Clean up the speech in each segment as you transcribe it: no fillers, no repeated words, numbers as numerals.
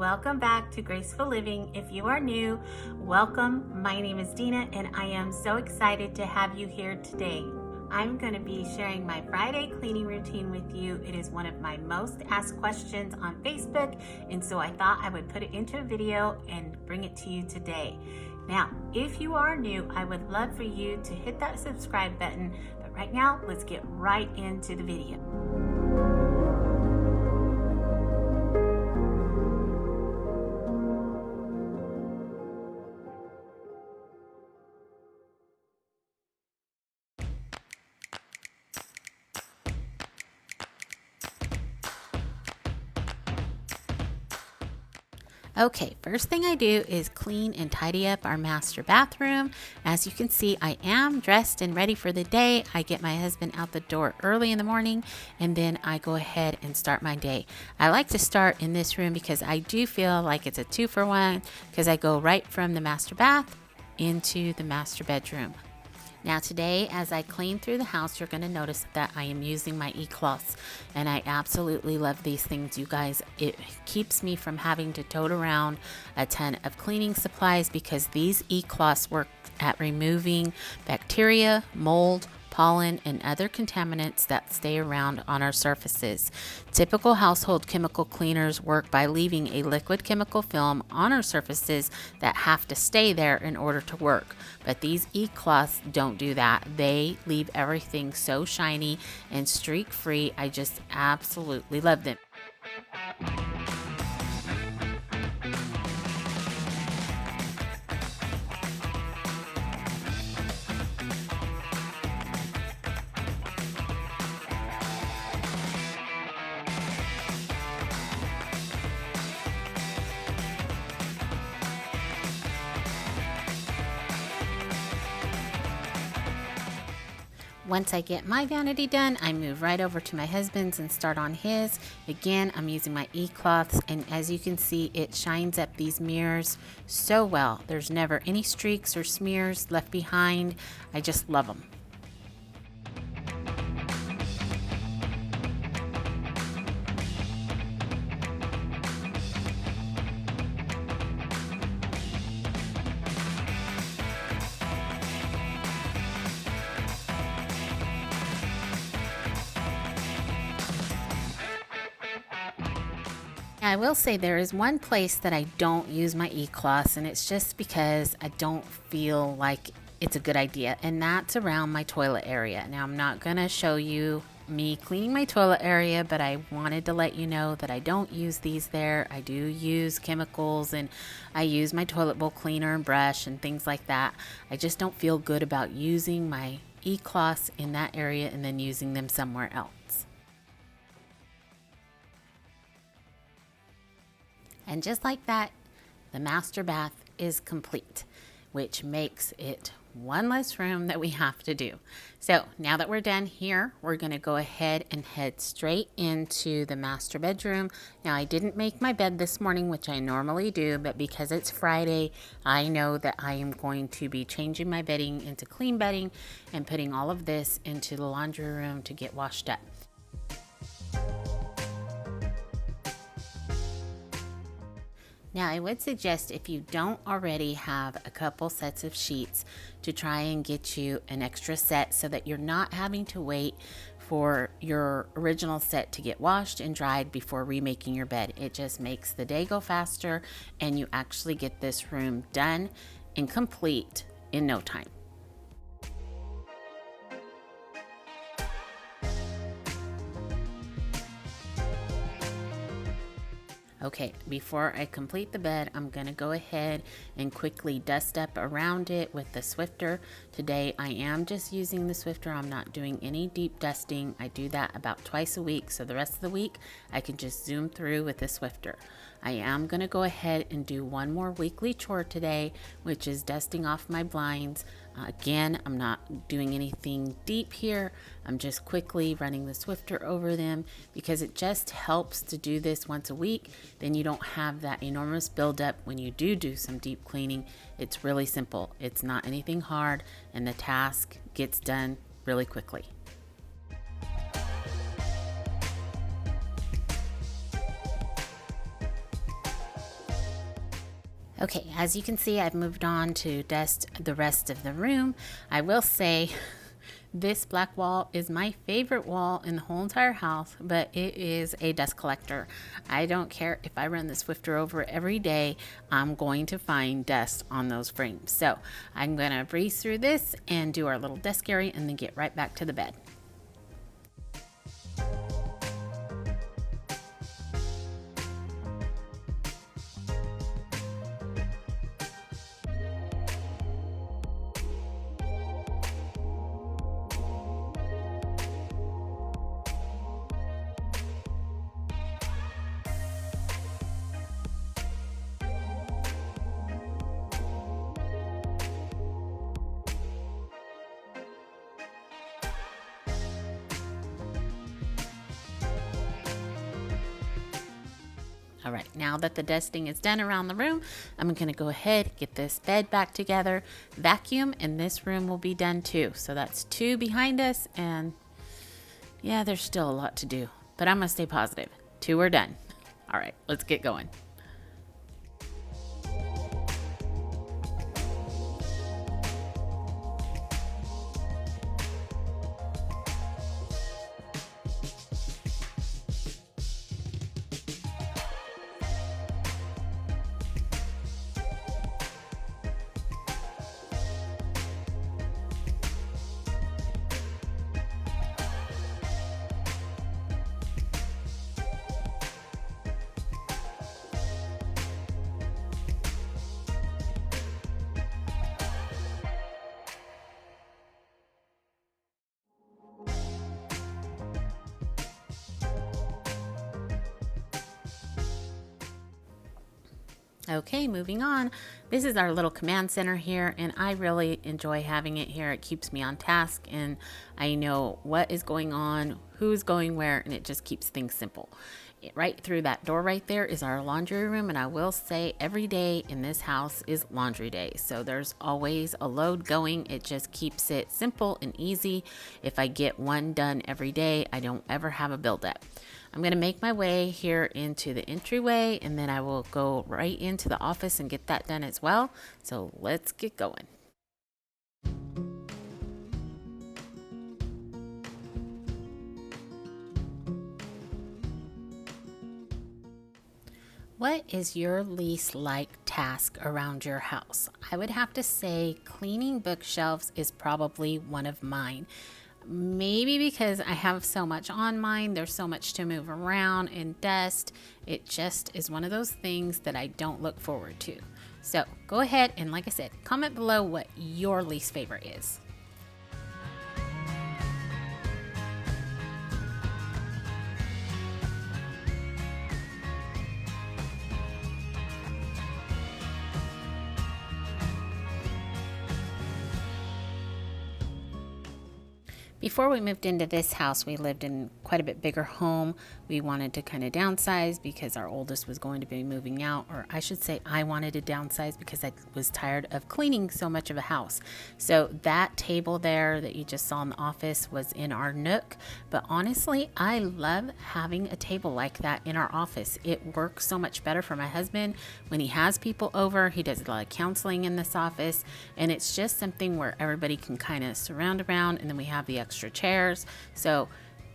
welcome back to Graceful Living. If you are new, welcome. My name is Dina and I am so excited to have you here today. I'm going to be sharing my Friday cleaning routine with you. It is one of my most asked questions on Facebook, and so I thought I would put it into a video and bring it to you today. Now, if you are new, I would love for you to hit that subscribe button, but right now, let's get right into the video. Okay, first thing I do is clean and tidy up our master bathroom. As you can see, I am dressed and ready for the day. I get my husband out the door early in the morning and then I go ahead and start my day. I like to start in this room because I do feel like it's a 2-for-1 because I go right from the master bath into the master bedroom. Now today, as I clean through the house, you're going to notice that I am using my e-cloths, and I absolutely love these things, you guys. It keeps me from having to tote around a ton of cleaning supplies because these e-cloths work at removing bacteria, mold, pollen, and other contaminants that stay around on our surfaces. Typical household chemical cleaners work by leaving a liquid chemical film on our surfaces that have to stay there in order to work. But these e-cloths don't do that. They leave everything so shiny and streak free. I just absolutely love them. Once I get my vanity done, I move right over to my husband's and start on his. Again, I'm using my e-cloths, and as you can see, it shines up these mirrors so well. There's never any streaks or smears left behind. I just love them. I will say there is one place that I don't use my e-cloths, and it's just because I don't feel like it's a good idea, and that's around my toilet area. Now, I'm not going to show you me cleaning my toilet area, but I wanted to let you know that I don't use these there. I do use chemicals, and I use my toilet bowl cleaner and brush and things like that. I just don't feel good about using my e-cloths in that area and then using them somewhere else. And just like that, the master bath is complete, which makes it one less room that we have to do. So now that we're done here, we're going to go ahead and head straight into the master bedroom. Now, I didn't make my bed this morning, which I normally do, but because it's Friday, I know that I am going to be changing my bedding into clean bedding and putting all of this into the laundry room to get washed up. Now, I would suggest if you don't already have a couple sets of sheets to try and get you an extra set so that you're not having to wait for your original set to get washed and dried before remaking your bed. It just makes the day go faster and you actually get this room done and complete in no time. Okay, before I complete the bed, I'm going to go ahead and quickly dust up around it with the Swifter. Today, I am just using the Swifter. I'm not doing any deep dusting. I do that about twice a week, so the rest of the week, I can just zoom through with the Swifter. I am going to go ahead and do one more weekly chore today, which is dusting off my blinds. Again, I'm not doing anything deep here. I'm just quickly running the Swifter over them because it just helps to do this once a week. Then you don't have that enormous buildup when you do some deep cleaning. It's really simple. It's not anything hard, and the task gets done really quickly. Okay, as you can see, I've moved on to dust the rest of the room. I will say this black wall is my favorite wall in the whole entire house, but it is a dust collector. I don't care if I run the Swiffer over every day, I'm going to find dust on those frames. So I'm going to breeze through this and do our little desk area and then get right back to the bed. All right, now that the dusting is done around the room, I'm gonna go ahead, get this bed back together, vacuum, and this room will be done too. So that's 2 behind us, and yeah, there's still a lot to do, but I'm gonna stay positive. 2 are done. All right, let's get going. Okay, moving on. This is our little command center here, and I really enjoy having it here. It keeps me on task, and I know what is going on, who's going where, and it just keeps things simple. Right through that door right there is our laundry room, and I will say every day in this house is laundry day. So there's always a load going. It just keeps it simple and easy. If I get one done every day, I don't ever have a buildup. I'm going to make my way here into the entryway, and then I will go right into the office and get that done as well. So let's get going. What is your least liked task around your house? I would have to say cleaning bookshelves is probably one of mine. Maybe because I have so much on mine, there's so much to move around and dust. It just is one of those things that I don't look forward to. So go ahead and, like I said, comment below what your least favorite is. Before we moved into this house, we lived in quite a bit bigger home. We wanted to kind of downsize because our oldest was going to be moving out, or I should say I wanted to downsize because I was tired of cleaning so much of a house. So that table there that you just saw in the office was in our nook, but honestly, I love having a table like that in our office. It works so much better for my husband when he has people over. He does a lot of counseling in this office, and it's just something where everybody can kind of surround around, and then we have the extra chairs. So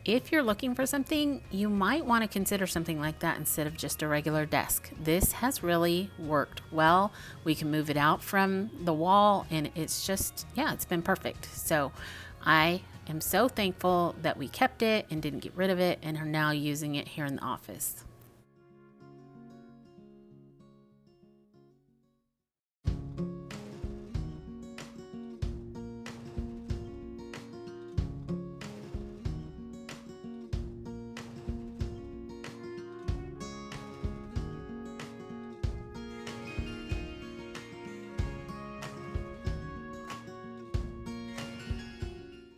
if you're looking for something, you might want to consider something like that instead of just a regular desk. This has really worked well. We can move it out from the wall, and it's just, yeah, it's been perfect. So I am so thankful that we kept it and didn't get rid of it and are now using it here in the office.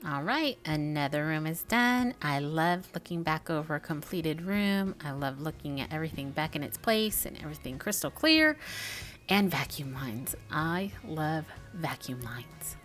All right, another room is done. I love looking back over a completed room. I love looking at everything back in its place and everything crystal clear. And vacuum lines. I love vacuum lines.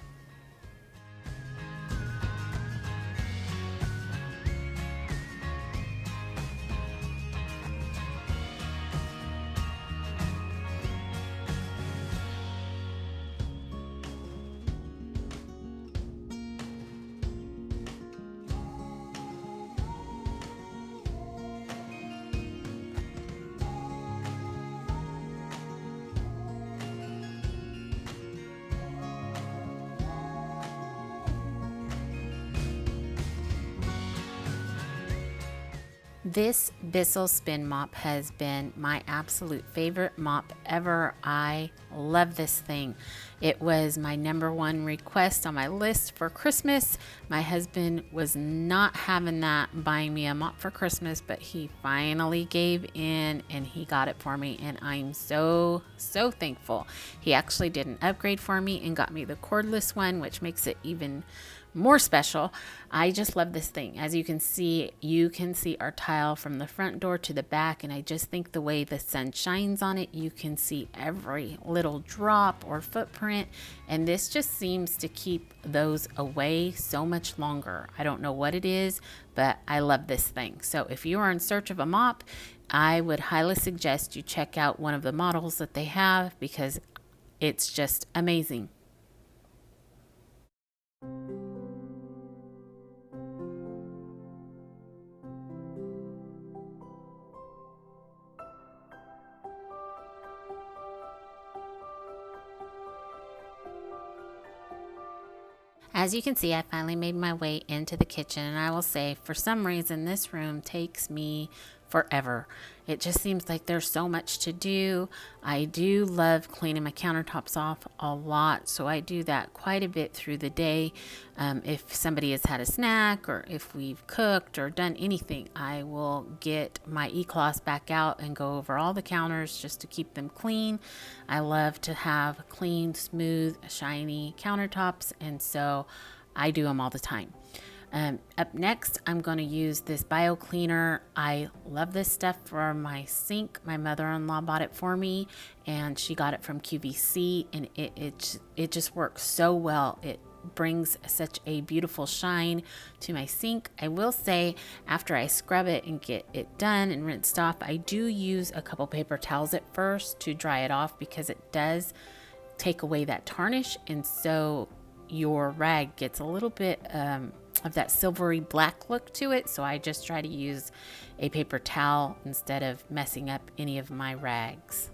This Bissell Spin Mop has been my absolute favorite mop ever. I love this thing. It was my #1 request on my list for Christmas. My husband was not having that, buying me a mop for Christmas, but he finally gave in and he got it for me, and I'm so thankful. He actually did an upgrade for me and got me the cordless one, which makes it even more special. I just love this thing. As you can see our tile from the front door to the back, and I just think the way the sun shines on it, you can see every little drop or footprint, and this just seems to keep those away so much longer. I don't know what it is, but I love this thing. So if you are in search of a mop, I would highly suggest you check out one of the models that they have, because it's just amazing. As you can see, I finally made my way into the kitchen, and I will say, for some reason, this room takes me forever. It just seems like there's so much to do. I do love cleaning my countertops off a lot, so I do that quite a bit through the day. If somebody has had a snack, or if we've cooked or done anything, I will get my e-cloths back out and go over all the counters just to keep them clean. I love to have clean, smooth, shiny countertops, and so I do them all the time. Up next, I'm going to use this bio cleaner. I love this stuff for my sink. My mother-in-law bought it for me, and she got it from QVC, and it just works so well. It brings such a beautiful shine to my sink. I will say, after I scrub it and get it done and rinsed off, I do use a couple paper towels at first to dry it off, because it does take away that tarnish, and so your rag gets a little bit of that silvery black look to it. So I just try to use a paper towel instead of messing up any of my rags.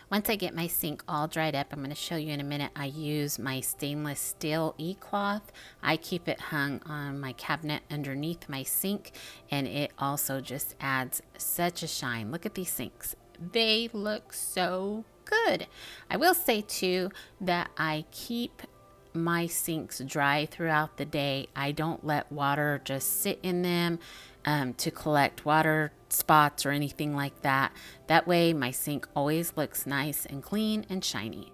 Once I get my sink all dried up, I'm going to show you in a minute, I use my stainless steel e-cloth. I keep it hung on my cabinet underneath my sink, and it also just adds such a shine. Look at these sinks. They look so good. I will say too that I keep my sinks dry throughout the day. I don't let water just sit in them to collect water spots or anything like that. That way my sink always looks nice and clean and shiny.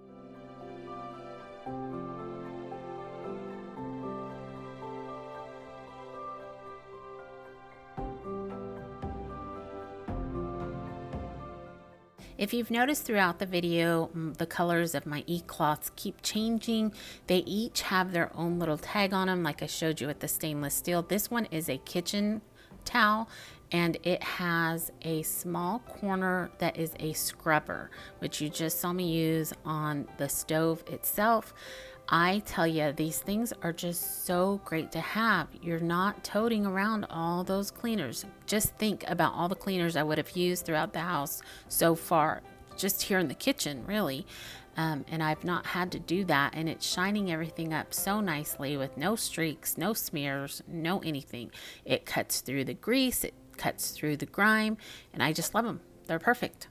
If you've noticed throughout the video, the colors of my e-cloths keep changing. They each have their own little tag on them, like I showed you with the stainless steel. This one is a kitchen towel, and it has a small corner that is a scrubber, which you just saw me use on the stove itself. I tell you, these things are just so great to have. You're not toting around all those cleaners. Just think about all the cleaners I would have used throughout the house so far, just here in the kitchen, really. And I've not had to do that, and it's shining everything up so nicely with no streaks, no smears, no anything. It cuts through the grease, it cuts through the grime, and I just love them. They're perfect.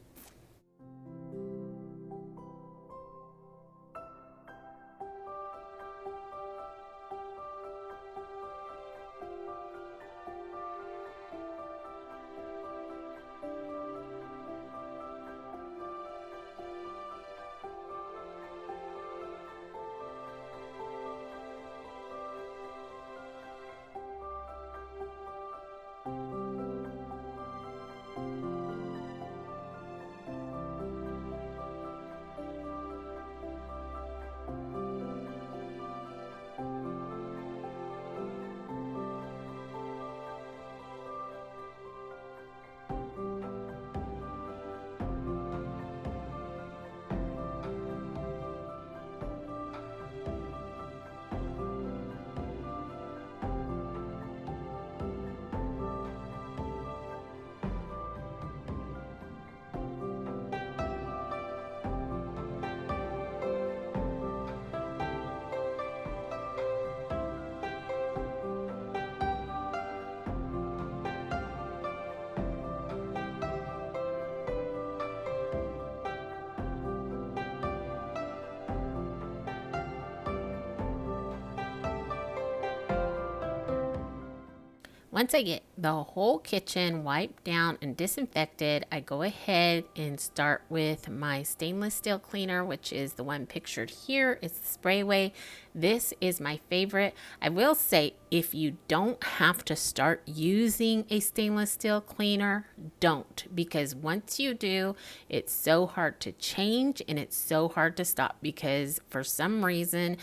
Once I get the whole kitchen wiped down and disinfected, I go ahead and start with my stainless steel cleaner, which is the one pictured here. It's the Sprayway. This is my favorite. I will say, if you don't have to start using a stainless steel cleaner, don't, because once you do, it's so hard to change and it's so hard to stop, because for some reason,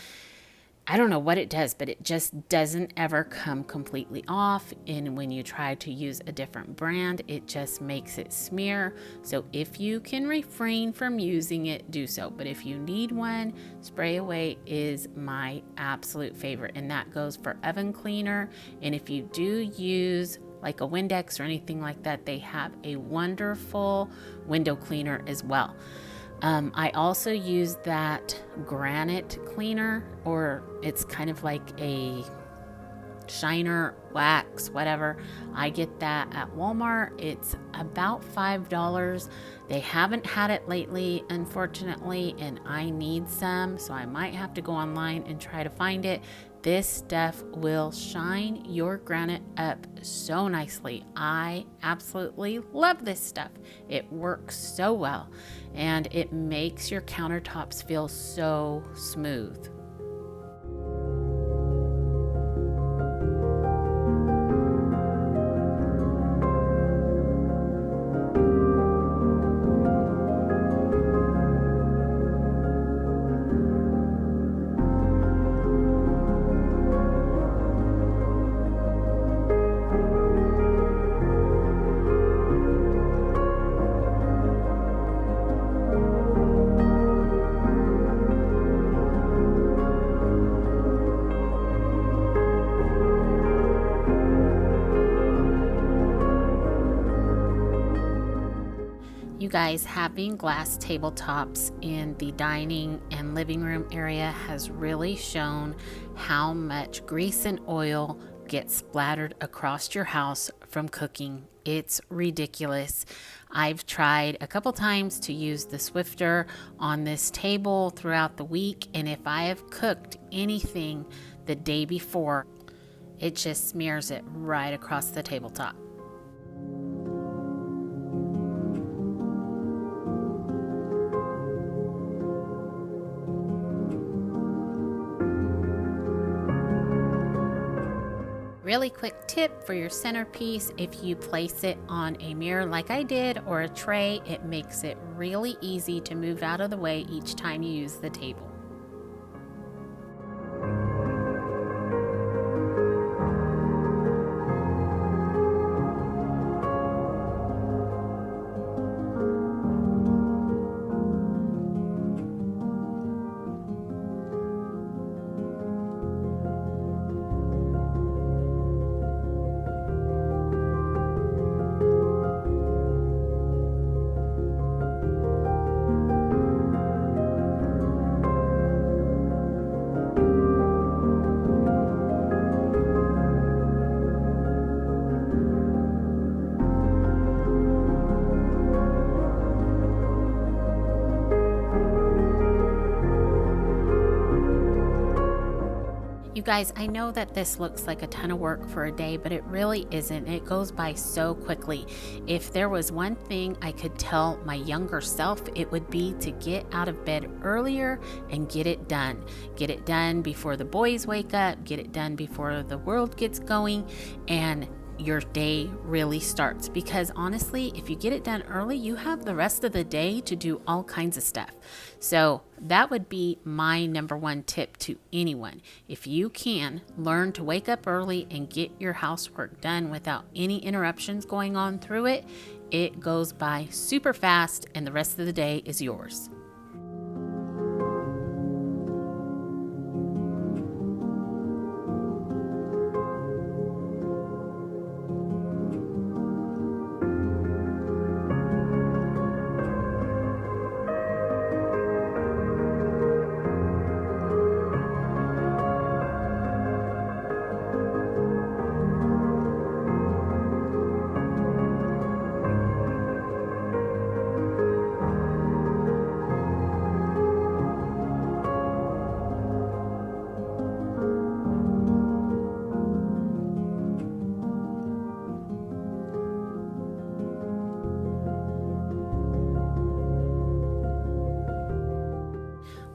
I don't know what it does, but it just doesn't ever come completely off. And when you try to use a different brand, it just makes it smear. So if you can refrain from using it, do so. But if you need one, Sprayway is my absolute favorite. And that goes for oven cleaner. And if you do use like a Windex or anything like that, they have a wonderful window cleaner as well. I also use that Granite Cleaner, or it's kind of like a shiner, wax, whatever. I get that at Walmart. It's about $5. They haven't had it lately, unfortunately, and I need some, so I might have to go online and try to find it. This stuff will shine your granite up so nicely. I absolutely love this stuff. It works so well, and it makes your countertops feel so smooth. You guys, having glass tabletops in the dining and living room area has really shown how much grease and oil gets splattered across your house from cooking. It's ridiculous. I've tried a couple times to use the Swiffer on this table throughout the week, and if I have cooked anything the day before, it just smears it right across the tabletop. Really quick tip for your centerpiece: if you place it on a mirror like I did, or a tray, it makes it really easy to move out of the way each time you use the table. You guys, I know that this looks like a ton of work for a day, but it really isn't. It goes by so quickly. If there was one thing I could tell my younger self, it would be to get out of bed earlier and get it done. Get it done before the boys wake up, get it done before the world gets going, and your day really starts. Because honestly, if you get it done early, you have the rest of the day to do all kinds of stuff. So that would be my number one tip to anyone. If you can, learn to wake up early and get your housework done without any interruptions going on through it. It goes by super fast and the rest of the day is yours.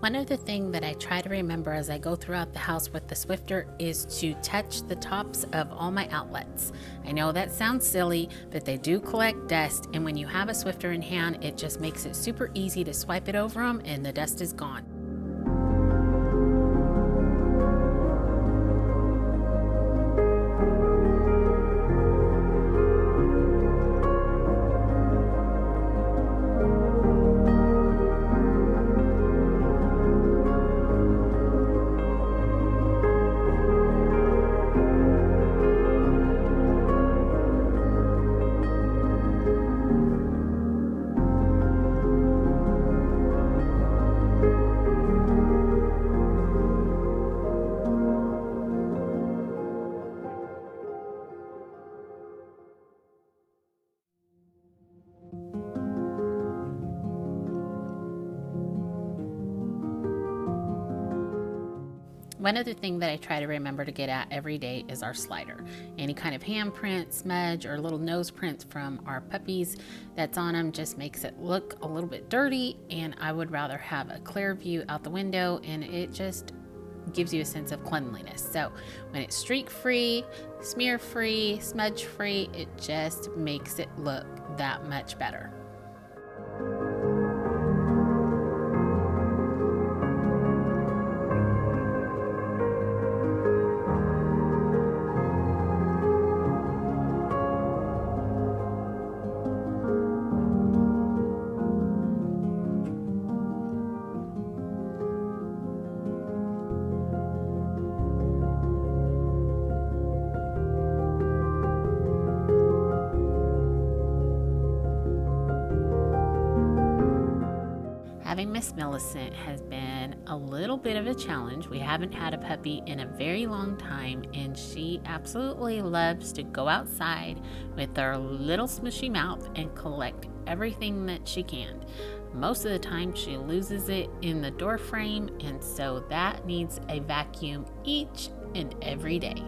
One other thing that I try to remember as I go throughout the house with the Swifter is to touch the tops of all my outlets. I know that sounds silly, but they do collect dust, and when you have a Swifter in hand, it just makes it super easy to swipe it over them and the dust is gone. One other thing that I try to remember to get at every day is our slider. Any kind of handprint, smudge, or little nose prints from our puppies that's on them just makes it look a little bit dirty, and I would rather have a clear view out the window, and it just gives you a sense of cleanliness. So when it's streak free, smear free, smudge free, it just makes it look that much better. Having Miss Millicent has been a little bit of a challenge. We haven't had a puppy in a very long time, and she absolutely loves to go outside with her little smushy mouth and collect everything that she can. Most of the time she loses it in the door frame, and so that needs a vacuum each and every day.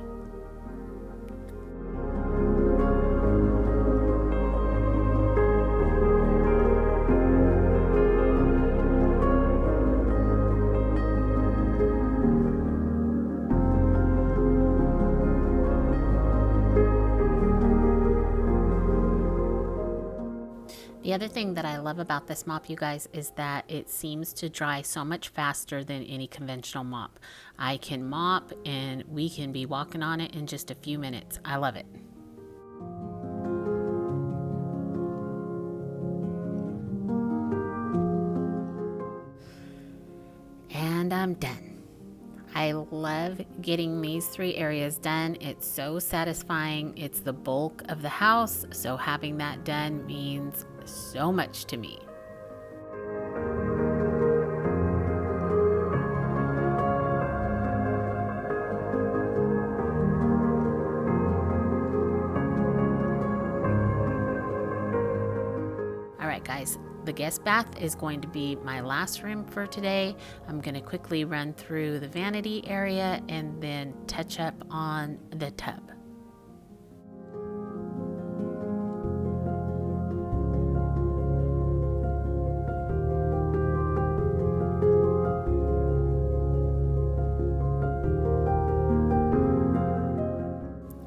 The other thing that I love about this mop, you guys, is that it seems to dry so much faster than any conventional mop. I can mop and we can be walking on it in just a few minutes. I love it. And I'm done. I love getting these 3 areas done. It's so satisfying. It's the bulk of the house, so having that done means so much to me. Alright guys, the guest bath is going to be my last room for today. I'm going to quickly run through the vanity area and then touch up on the tub.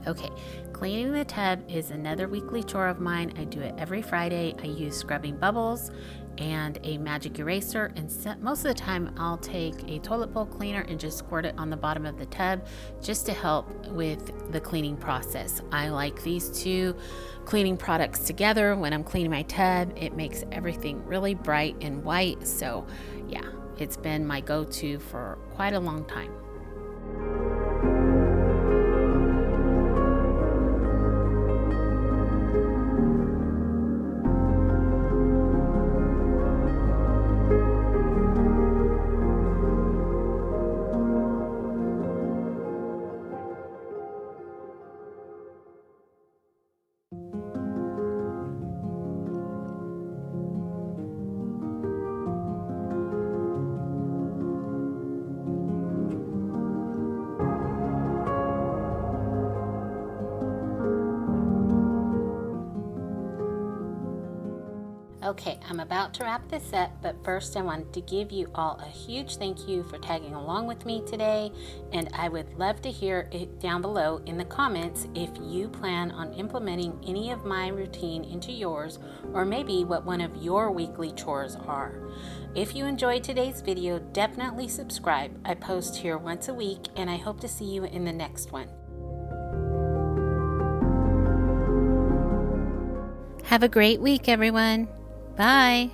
Okay, cleaning the tub is another weekly chore of mine. I do it every Friday. I use scrubbing bubbles and a magic eraser, and most of the time I'll take a toilet bowl cleaner and just squirt it on the bottom of the tub just to help with the cleaning process. I like these 2 cleaning products together when I'm cleaning my tub. It makes everything really bright and white. So yeah, it's been my go-to for quite a long time. Okay, I'm about to wrap this up, but first I wanted to give you all a huge thank you for tagging along with me today, and I would love to hear it down below in the comments if you plan on implementing any of my routine into yours, or maybe what one of your weekly chores are. If you enjoyed today's video, definitely subscribe. I post here once a week, and I hope to see you in the next one. Have a great week, everyone. Bye.